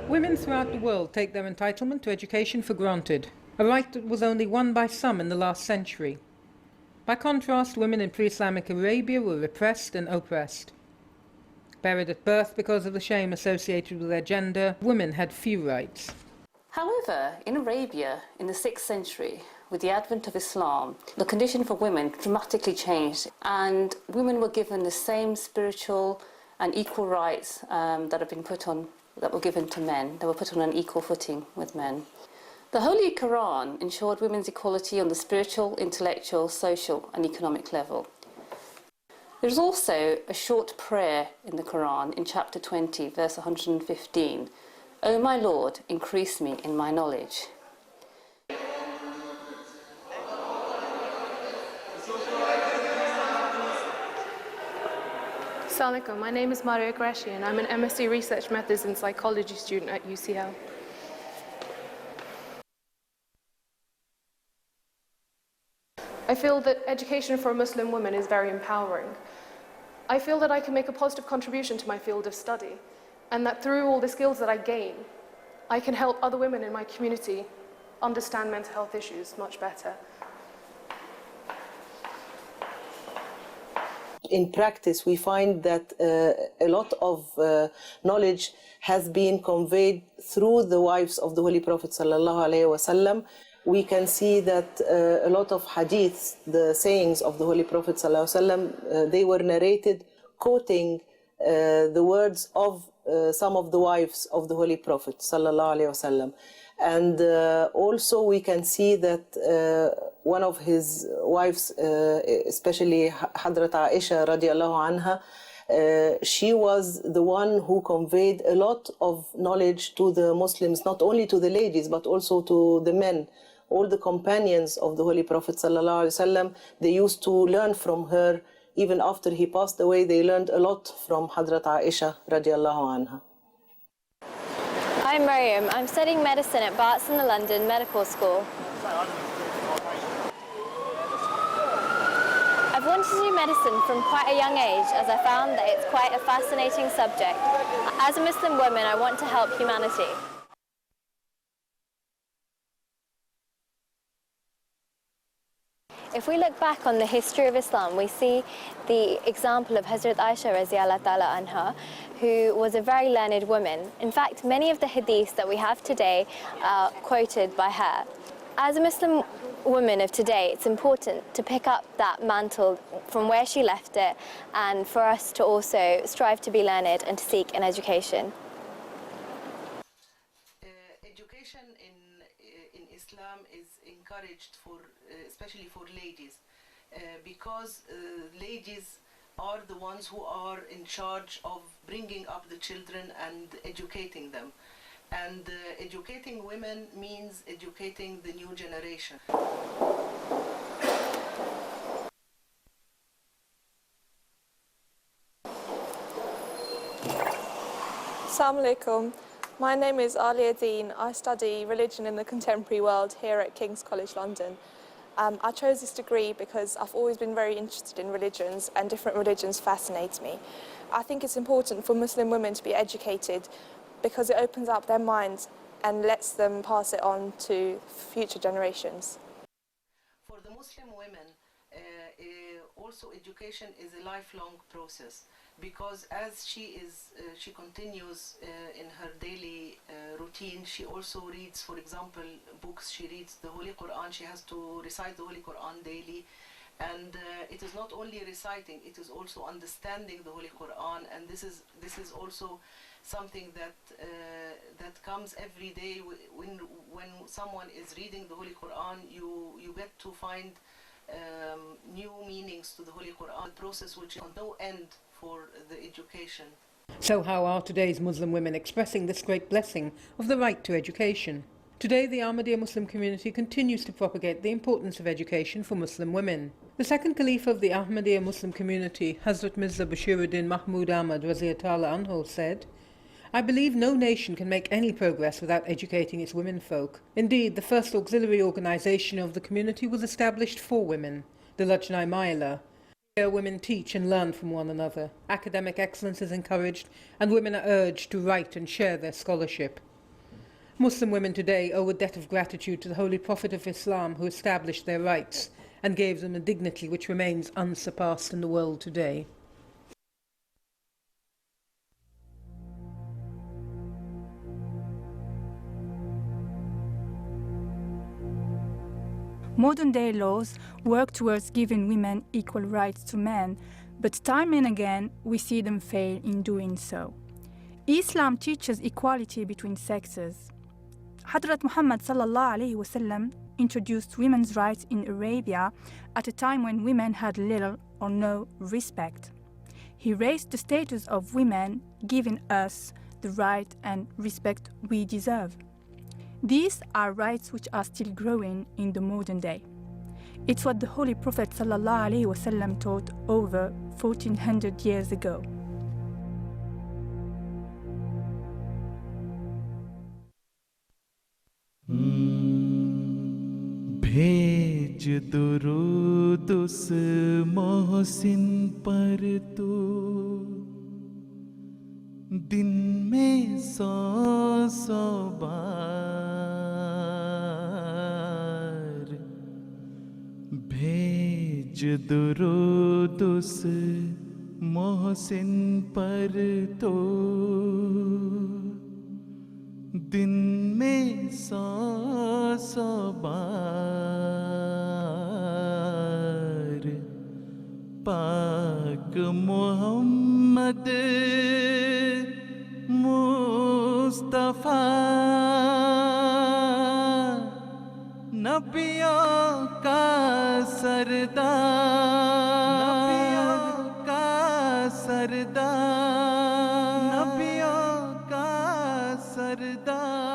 Women throughout the world take their entitlement to education for granted, a right that was only won by some in the last century. By contrast, women in pre-Islamic Arabia were repressed and oppressed. Buried at birth because of the shame associated with their gender, women had few rights. However, in Arabia, in the 6th century, with the advent of Islam, the condition for women dramatically changed, and women were given the same spiritual and equal rights that were given to men. They were put on an equal footing with men. The Holy Quran ensured women's equality on the spiritual, intellectual, social and economic level. There's also a short prayer in the Quran in chapter 20, verse 115. O my Lord, increase me in my knowledge. Assalamu alaikum. My name is Maria Qureshi and I'm an MSc Research Methods in Psychology student at UCL. I feel that education for a Muslim woman is very empowering. I feel that I can make a positive contribution to my field of study, and that through all the skills that I gain, I can help other women in my community understand mental health issues much better. In practice, we find that a lot of knowledge has been conveyed through the wives of the Holy Prophet ﷺ. We can see that a lot of hadiths, the sayings of the Holy Prophet ﷺ, they were narrated quoting the words of some of the wives of the Holy Prophet ﷺ. And also we can see that one of his wives, especially Hadrat Aisha radiallahu anha, she was the one who conveyed a lot of knowledge to the Muslims, not only to the ladies, but also to the men. All the companions of the Holy Prophet ﷺ, they used to learn from her. Even after he passed away, they learned a lot from Hadrat Aisha radiallahu anha. I'm Mariam. I'm studying medicine at Barts in the London Medical School. I've wanted to do medicine from quite a young age, as I found that it's quite a fascinating subject. As a Muslim woman, I want to help humanity. If we look back on the history of Islam, we see the example of Hazrat Aisha radiallahu ta'ala anha, who was a very learned woman. In fact, many of the hadiths that we have today are quoted by her. As a Muslim woman of today, it's important to pick up that mantle from where she left it, and for us to also strive to be learned and to seek an education. Education in Islam is encouraged for, especially for ladies, because ladies are the ones who are in charge of bringing up the children and educating them. And educating women means educating the new generation. Assalamu alaikum. My name is Alia Dean. I study religion in the contemporary world here at King's College London. I chose this degree because I've always been very interested in religions, and different religions fascinate me. I think it's important for Muslim women to be educated because it opens up their minds and lets them pass it on to future generations. For the Muslim women, also education is a lifelong process, because as she continues in her daily routine, she also reads, for example, books. She reads the Holy Quran. She has to recite the Holy Quran daily, and it is not only reciting, it is also understanding the Holy Quran. And this is also something that comes every day. When someone is reading the Holy Quran, you get to find new meanings to the Holy Quran, a process which is no end for the education. So how are today's Muslim women expressing this great blessing of the right to education? Today, the Ahmadiyya Muslim community continues to propagate the importance of education for Muslim women. The second Caliph of the Ahmadiyya Muslim community, Hazrat Mirza Bashiruddin Mahmud Ahmad Raziyatullah Anhu, said, "I believe no nation can make any progress without educating its womenfolk. Indeed, the first auxiliary organization of the community was established for women, the Lajnai Maila. Here women teach and learn from one another. Academic excellence is encouraged, and women are urged to write and share their scholarship. Muslim women today owe a debt of gratitude to the Holy Prophet of Islam who established their rights and gave them a dignity which remains unsurpassed in the world today. Modern-day laws work towards giving women equal rights to men, but time and again we see them fail in doing so. Islam teaches equality between sexes. Hadrat Muhammad sallallahu alaihi wasallam introduced women's rights in Arabia at a time when women had little or no respect. He raised the status of women, giving us the right and respect we deserve. These are rights which are still growing in the modern day. It's what the Holy Prophet ﷺ taught over 1400 years ago. भेज दुरूद उस मोहसिन पर तू दिन में 100 बार भेज दुरूद उस मोहसिन पर तो दिन में 100 बार पाक मोहम्मद मुस्तफा नबियों का सरदार नबियों का सरदार